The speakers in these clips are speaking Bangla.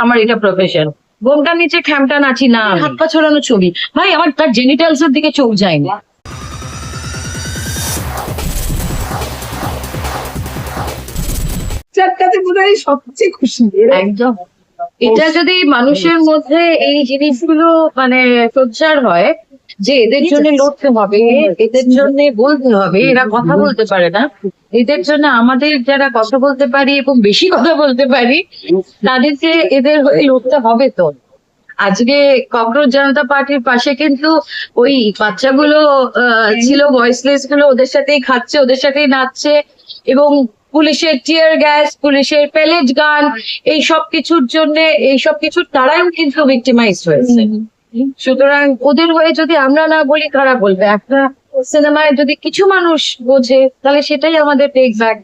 আমার এটা প্রফেশন। বোমটার নিচে খ্যামটা নাচি না, হাত পা ছড়ানো ছবি, ভাই আমার তার জেনিটালস এর দিকে চোখ যায়নি। সবচেয়ে খুশি একদম। এটা যদি মানুষের মধ্যে এই জিনিসগুলো মানে প্রচার হয় যে এদের জন্য লড়তে হবে, এদের জন্য বলতে হবে, এরা কথা বলতে পারে না, এদের জন্য আমাদের যারা কথা বলতে পারি এবং বেশি কথা বলতে পারি তাদেরকে এদের হয়ে লড়তে হবে। তো আজকে ককরোচ জনতা পার্টির পাশে কিন্তু ওই বাচ্চাগুলো ছিল, ভয়েসলেস গুলো, ওদের সাথেই খাচ্ছে, ওদের সাথেই নাচছে, এবং পুলিশের টিয়ার গ্যাস, পুলিশের প্যালেট গান, এই সব কিছুর জন্য, এই সব কিছুর তারাও কিন্তু ভিক্টিমাইজড হয়েছে। সুতরাং ওদের হয়ে যদি আমরা না বলি কারা বলবে? একটা সিনেমায় যদি কিছু মানুষ বোঝে তাহলে সেটাই আমাদের টেক ব্যাক।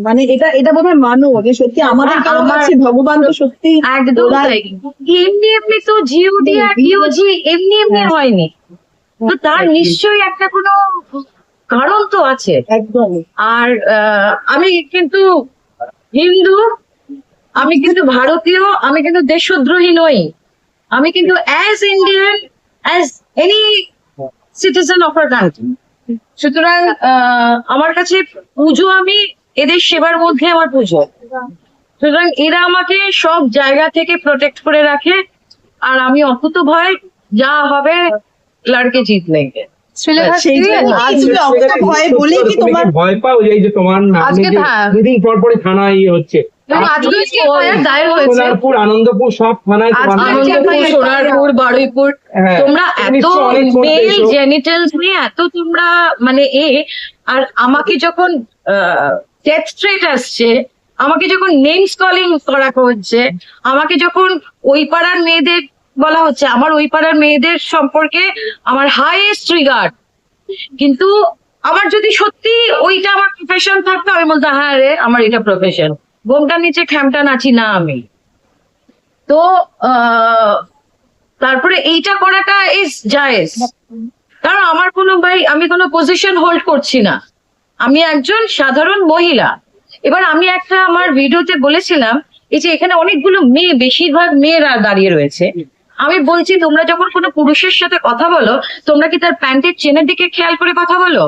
মানে এটা বোধহয় মানো যে সত্যি আমাদের কারো কাছে ভগবান তো সত্যি একদম তাই। এমনি এমনি তো জিওডি আর ইউজি এমনি এমনি হয়নি, তো তার নিশ্চয়ই একটা কোনো কারণ তো আছে। একদম। আর আমি কিন্তু হিন্দু, আমি কিন্তু ভারতীয়, আমি কিন্তু দেশদ্রোহী নই, আমি কিন্তু as Indian, as any citizen of our country. সুতরাং আমার কাছে পুজো, আমি এদের সেবার মধ্যে আমার পুজো। সুতরাং এরা আমাকে সব জায়গা থেকে প্রোটেক্ট করে রাখে, আর আমি অকুত ভয়, যা হবে লড়কে জিত লেগে। ভয় পাও যে তোমার দুদিন পর পরে থানা ইয়ে হচ্ছে, সোনারপুর, আনন্দপুর, সব থানায়, সোনারপুর, বারুইপুর, তোমরা এত মেল জেনিটালস নিয়ে এত তোমরা মানে আর আমাকে যখন ডেথ থ্রেট আসছে, আমাকে যখন নেমস কলিং করা হচ্ছে, আমাকে যখন ওই পাড়ার মেয়েদের বলা হচ্ছে, আমার ওই পাড়ার মেয়েদের সম্পর্কে আমার হাইয়েস্ট রিগার্ড, কিন্তু আমার যদি সত্যি ওইটা আমার প্রফেশন থাকতো আমি বলতাম হ্যাঁ রে আমার এটা প্রফেশন, বোমটার নিচে খ্যামটা নাচি না আমি। তো তারপরে এইটা করাটা ইজ জায়েজ, কারণ আমার কোনো আমি কোনো পজিশন হোল্ড করছি না, আমি একজন সাধারণ মহিলা। এবার আমি একটা আমার ভিডিওতে বলেছিলাম এই যে এখানে অনেকগুলো মেয়ে, বেশিরভাগ মেয়েরা দাঁড়িয়ে রয়েছে, আমি বলছি তোমরা যখন কোনো পুরুষের সাথে কথা বলো তোমরা কি তার প্যান্টের চেনের দিকে খেয়াল করে কথা বলো?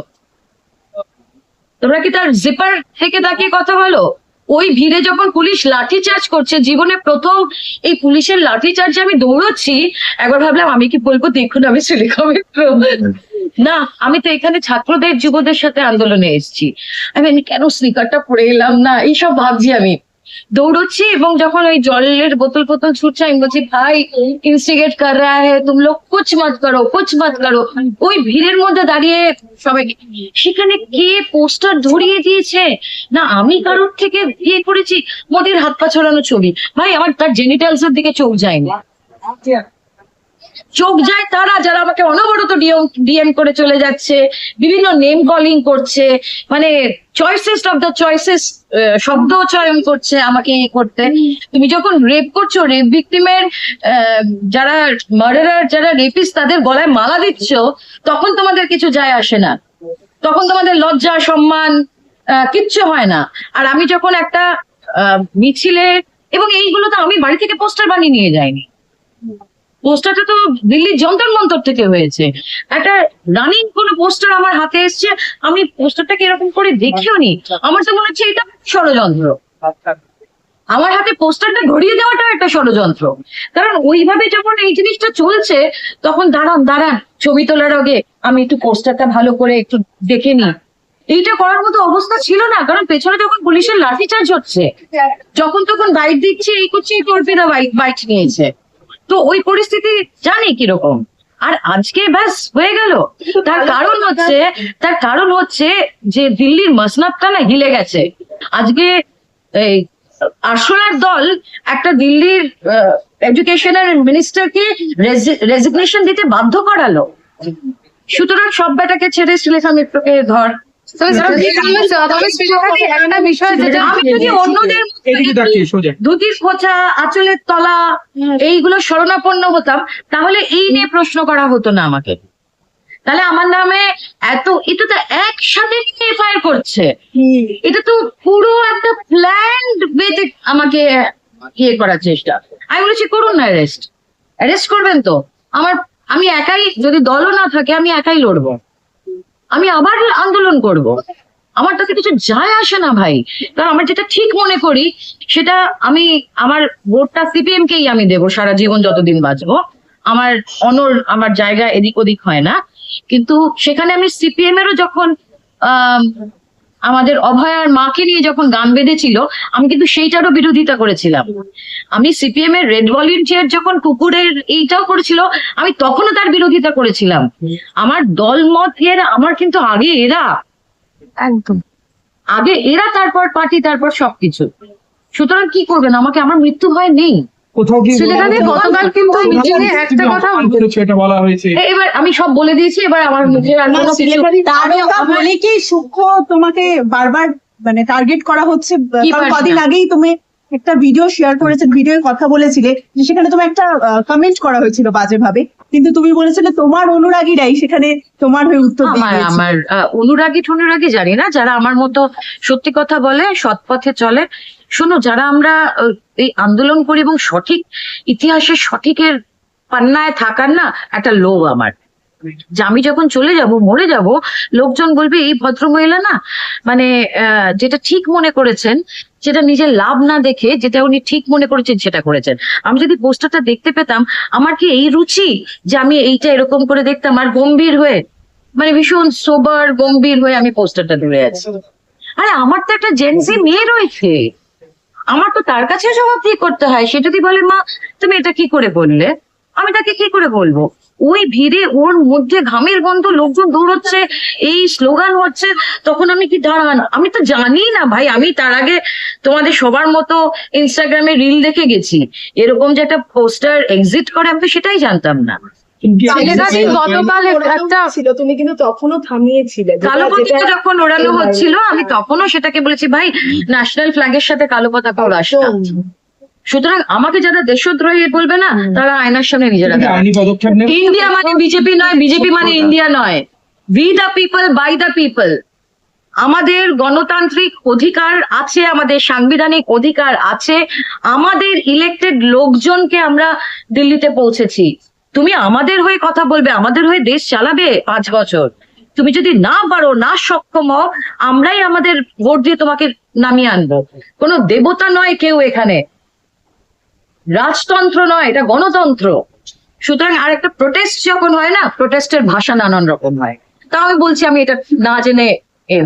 তোমরা কি তার জিপার থেকে তাকিয়ে কথা বলো? ওই ভিড়ে যখন পুলিশ লাঠি চার্জ করছে, জীবনে প্রথম এই পুলিশের লাঠি চার্জে আমি দৌড়চ্ছি, একবার ভাবলাম আমি কি বলবো দেখুন আমি শ্রীলেখা মিত্র না, আমি তো এখানে ছাত্রদের যুবদের সাথে আন্দোলনে এসেছি, আমি কেন স্নিকারটা পরে এলাম না, এইসব ভাবছি, আমি দৌড়চ্ছি। এবং যখন ওই জলের বোতল ফোতল ছুটছে আমি বলছি ভাই ইনস্টিগেট কর রা হ্যায়, তুম লোগ কুছ মত করো, কুছ মত করো। ওই ভিড়ের মধ্যে দাঁড়িয়ে সবাই, সেখানে কে পোস্টার ধরিয়ে দিয়েছে না আমি কারোর থেকে ইয়ে করেছি, মোদির হাত পা ছড়ানো ছবি, ভাই আমার তার জেনিটালস এর দিকে চোখ যায়নি। চোখ যায় তারা যারা আমাকে অনবরত ডিএম করে চলে যাচ্ছে, বিভিন্ন নেম কলিং করছে, মানে চয়েসেস অফ দ্য চয়েসেস শব্দ চয়ন করছে আমাকে করতে। তুমি যখন রেপ করছো, রেপ ভিক্টিমের যারা মার্ডারার, যারা রেপিস্ট, তাদের গলায় মালা দিচ্ছ, তখন তোমাদের কিছু যায় আসে না, তখন তোমাদের লজ্জা সম্মান কিচ্ছু হয় না। আর আমি যখন একটা মিছিলে, এবং এইগুলো তো আমি বাড়ি থেকে পোস্টার বানিয়ে নিয়ে যাইনি, পোস্টারটা তো দিল্লির যন্তর মন্তর থেকে হয়েছে, একটা রানিং কোনো পোস্টার আমার হাতে এসছে, আমি পোস্টারটাকে এরকম করে দেখিও নি, আমার তো মনে হচ্ছে এটা ষড়যন্ত্র, আমার হাতে পোস্টারটা ধরিয়ে দেওয়াটা একটা ষড়যন্ত্র। কারণ ওইভাবে যখন এই জিনিসটা চলছে তখন দাঁড়ান ছবি তোলার আগে আমি একটু পোস্টারটা ভালো করে একটু দেখে নি, এইটা করার মতো অবস্থা ছিল না। কারণ পেছনে যখন পুলিশের লাঠি চার্জ হচ্ছে, যখন তখন বাইট দিচ্ছে, এই করছে, এই করবে না, বাইট নিয়েছে, তো ওই পরিস্থিতি জানি কিরকম। আর আজকে ব্যাস হয়ে গেল, তার কারণ হচ্ছে যে দিল্লির মসনদটা না হিলে গেছে। আজকে এই আরশোলার দল একটা দিল্লির এডুকেশনের মিনিস্টারকে রেজিগনেশন দিতে বাধ্য করালো। সুতরাং সব বেটাকে ছেড়ে শ্রীলেখা মিত্রকে ধর। একটা বিষয় যেটা আমি যদি অন্যদের ধুতির খোঁচা, আঁচলের তলা, এইগুলো শরণাপন্ন হতাম, তাহলে এই নিয়ে প্রশ্ন করা হতো না আমাকে, তাহলে আমার নামে এটা তো একসাথে এফআইআর করছে, এটা তো পুরো একটা প্ল্যান্ড ওয়েতে আমাকে ইয়ে করার চেষ্টা। আমি বলেছি করুন না, অ্যারেস্ট করবেন তো। আমি একাই, যদি দলও না থাকে আমি একাই লড়বো, আমি আবার আন্দোলন করব। আমার তাতে কিছু যায় আসে না ভাই, কারণ আমার যেটা ঠিক মনে করি সেটা আমি, আমার ভোটটা সিপিএম কেই আমি দেবো সারা জীবন যতদিন বাঁচবো। আমার আমার জায়গা এদিক ওদিক হয় না। কিন্তু সেখানে আমি সিপিএম এরও যখন আমাদের অভয়ার মাকে নিয়ে যখন গান বেঁধেছিল, আমি কিন্তু সেইটারও বিরোধিতা করেছিলাম। আমি সিপিএম এর রেড ভলেন্টিয়ার যখন কুকুরের এইটাও করেছিল, আমি তখনও তার বিরোধিতা করেছিলাম। আমার দলমত আমার কিন্তু আগে এরা তারপর পার্টি, তারপর সবকিছু। সুতরাং কি করবেন, আমাকে আমার মৃত্যু ভয় নেই। কোথাও কি সেখানে গতকাল কিন্তু মিটিংয়ে একটা কথা এটা বলা হয়েছে, এবার আমি সব বলে দিয়েছি, এবার আমার মুখে আর কোনো কিছু। বলে কি সূক্ষ্ম তোমাকে বারবার মানে টার্গেট করা হচ্ছে? কারণ কদিন আগেই তুমি একটা ভিডিও শেয়ার করেছে, ভিডিও কথা বলেছিলে যে সেখানে তোমার একটা কমেন্ট করা হয়েছিল বাজে ভাবে, কিন্তু তুমি বলেছিলে তোমার অনুরাগীরাই সেখানে তোমার হয়ে উত্তর দিয়েছে। আমার অনুরাগী জানি না, যারা আমার মতো সত্যি কথা বলে, সৎ পথে চলে। শোনো, যারা আমরা এই আন্দোলন করি এবং সঠিক ইতিহাসের সঠিকের পান্নায় থাকার না একটা লোভ আমার, যে আমি যখন চলে যাব, মরে যাব, লোকজন বলবে এই ভদ্রমহিলা না, মানে যেটা ঠিক মনে করেছেন, যেটা নিজের লাভ না দেখে যেটা উনি ঠিক মনে করেছেন সেটা করেছেন। আমি যদি পোস্টারটা দেখতে পেতাম, আমার কি এই রুচি যে আমি এইটা এরকম করে দেখতাম আর গম্ভীর হয়ে, মানে ভীষণ সোবার গম্ভীর হয়ে আমি পোস্টারটা ধরে আছি। আরে আমার তো একটা জেনজি মেয়ে রয়েছে, আমার তো তার কাছে জবাবদিহি করতে হয়। সে যদি বলে মা তুমি এটা কি করে বললে, আমি তাকে কি করে বলবো? ওই ভিড়ে, ওর মধ্যে ঘামের গন্ধ, লোকজন দৌড়চ্ছে, এই স্লোগান হচ্ছে, তখন আমি কি দাঁড়ান? আমি তো জানি না ভাই, আমি তার আগে তোমাদের সবার মতো ইনস্টাগ্রামে রিল দেখে গেছি, এরকম যে একটা পোস্টার এক্সিট করে আমি তো সেটাই জানতাম না। গতকাল একটা ছিল, তুমি কিন্তু তখনও থামিয়েছিলে। কালো পতাকা যখন ওড়ানো হচ্ছিল, আমি তখনও সেটাকে বলেছি ভাই ন্যাশনাল ফ্ল্যাগের সাথে কালো পতাকা ওড়াস না। সুতরাং আমাকে যারা দেশদ্রোহী বলবে না, তারা আয়নার সামনে নিজেরা আইনি পদক্ষেপ নেবে। ইন্ডিয়া মানে বিজেপি নয়, বিজেপি মানে ইন্ডিয়া নয়। We the people, by the people. আমাদের গণতান্ত্রিক অধিকার আছে, আমাদের সাংবিধানিক অধিকার আছে, আমাদের ইলেক্টেড লোকজনকে আমরা দিল্লিতে পৌঁছেছি। তুমি আমাদের হয়ে কথা বলবে, আমাদের হয়ে দেশ চালাবে 5 বছর, তুমি যদি না পারো, না সক্ষম হও, আমরাই আমাদের ভোট দিয়ে তোমাকে নামিয়ে আনবো। কোনো দেবতা নয় কেউ এখানে, রাজতন্ত্র নয়, এটা গণতন্ত্র। সুতরাং আর একটা প্রোটেস্ট যখন হয় না, প্রোটেস্টের ভাষা নানান রকম হয়। তা আমি বলছি আমি এটা না জেনে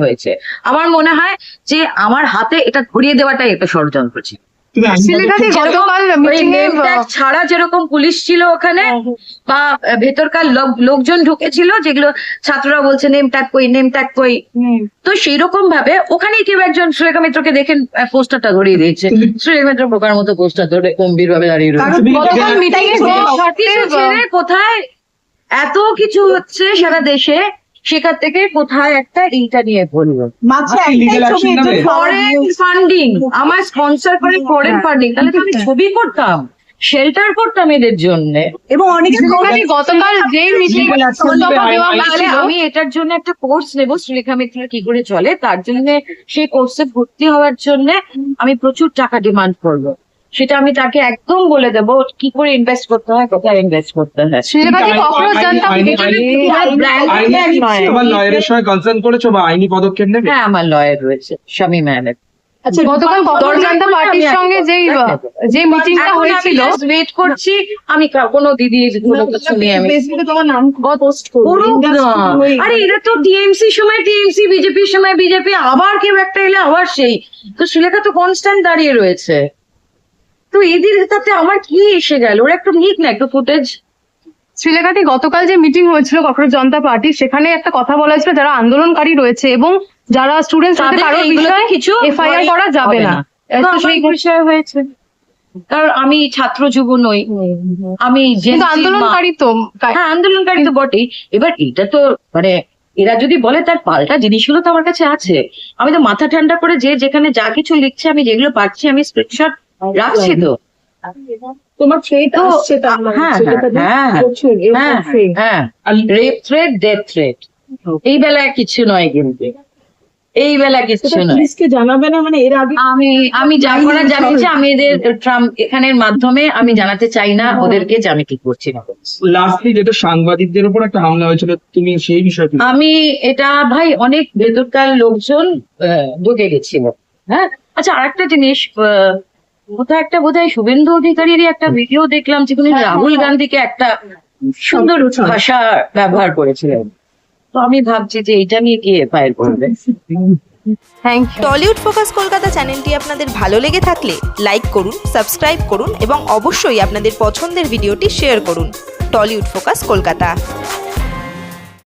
হয়েছে। আমার মনে হয় যে আমার হাতে এটা ধরিয়ে দেওয়াটাই একটা ষড়যন্ত্র ছিল। ছাড়া যেরকম পুলিশ ছিল ওখানে, বা ভেতরকার লোকজন ঢুকেছিল, যেগুলো ছাত্ররা বলছে নেম ট্যাগ কই, তো সেই রকম ভাবে ওখানেই কেউ একজন সুরেখা মিত্রকে দেখে পোস্টারটা ধরিয়ে দিয়েছে। সুরেখা মিত্র বোকার মতো পোস্টার ধরে গম্ভীর ভাবে দাঁড়িয়ে রয়েছে। কোথায় এত কিছু হচ্ছে সারা দেশে, সেখান থেকে কোথায় একটা এইটা নিয়ে বলবো ফরেন ফান্ডিং, আমার স্পন্সর করে ফরেন ফান্ডিং, তাহলে তো আমি ছবি করতাম, শেল্টার করতাম এদের জন্য। এবং অনেক গতকাল যে মিটিং, আমি এটার জন্য একটা কোর্স নেব, সুলেখা মিত্র কি করে চলে, তার জন্য সেই কোর্সে ভর্তি হওয়ার জন্য আমি প্রচুর টাকা ডিমান্ড করবো। সেটা আমি তাকে একদম বলে দেবো কি করে ইনভেস্ট করতে হয়, কোথায় ইনভেস্ট করতে হয়। আমার লয়ারের সঙ্গে কনসার্ন করেছো বা আইনি পদক্ষেপ নেবে? হ্যাঁ, আমার লয়ার রয়েছে, শামীম আহমেদ। আচ্ছা, গতকাল জনতা পার্টির সঙ্গে যে মিটিংটা হয়েছিল, ওয়েট করছি আমি কোনো দিদির কোনো কিছু নিয়ে আমি ফেসবুকে তোমার নাম পোস্ট আরে এরা তো টিএমসি সময় টিএমসি, বিজেপির সময় বিজেপি, আবার কেউ একটা এলে আবার সেই, তো সুলেখা তো কনস্ট্যান্ট দাঁড়িয়ে রয়েছে। তো এদের তাতে আমার কি এসে গেল? ওরা একটু নিক না, একটু ফুটেজ। শ্রীলেখাতে গতকাল যে মিটিং হয়েছিল ককরোচ জনতা পার্টি, সেখানে একটা কথা বলা হয়েছিল যারা আন্দোলনকারী রয়েছে এবং যারা স্টুডেন্টস তাদের কারোর বিষয়ে কিছু এফআইআর করা যাবে না। সেই বিষয় হয়েছে, কারণ আমি ছাত্র যুব নই, আমি আন্দোলনকারী তো। হ্যাঁ, আন্দোলনকারী তো বটেই। এবার এটা তো মানে এরা যদি বলে, তার পাল্টা জিনিসগুলো তো আমার কাছে আছে। আমি তো মাথা ঠান্ডা করে যে যেখানে যা কিছু লিখছে, আমি যেগুলো পাচ্ছি আমি স্ক্রিনশট রাখছি। তো তোমার থ্রেট আসছে, রেপ থ্রেট, ডেথ থ্রেট, এই বেলায় কিছু নয় কিন্তু। এই বেলা কিছু নয়। পুলিশকে জানাবে না, মানে এর আগে আমি যা করার জানিয়েছি, আমি এদের ট্রাম্প এখানের মাধ্যমে আমি জানাতে চাই না ওদেরকে যে আমি কি করছি না করছি। লাস্টলি যেটা সাংবাদিকদের উপর একটা হামলা হয়েছিল, তুমি সেই বিষয়টি আমি এটা ভাই অনেক ভেতরকার লোকজন ঢুকে গেছিল। হ্যাঁ, আচ্ছা আরেকটা জিনিস, কোথায় একটা বোধহয় শুভেন্দু অধিকারীরই একটা ভিডিও দেখলাম যেখানে রাহুল গান্ধীকে একটা সুন্দর ভাষা ব্যবহার করেছিলেন। তো আমি ভাবছি যে এটা নিয়ে কি এফআইআর করবে। Thank you. Tollywood Focus Kolkata চ্যানেলটি আপনাদের ভালো লেগে থাকলে লাইক করুন, সাবস্ক্রাইব করুন এবং অবশ্যই আপনাদের পছন্দের ভিডিওটি শেয়ার করুন। Tollywood Focus Kolkata.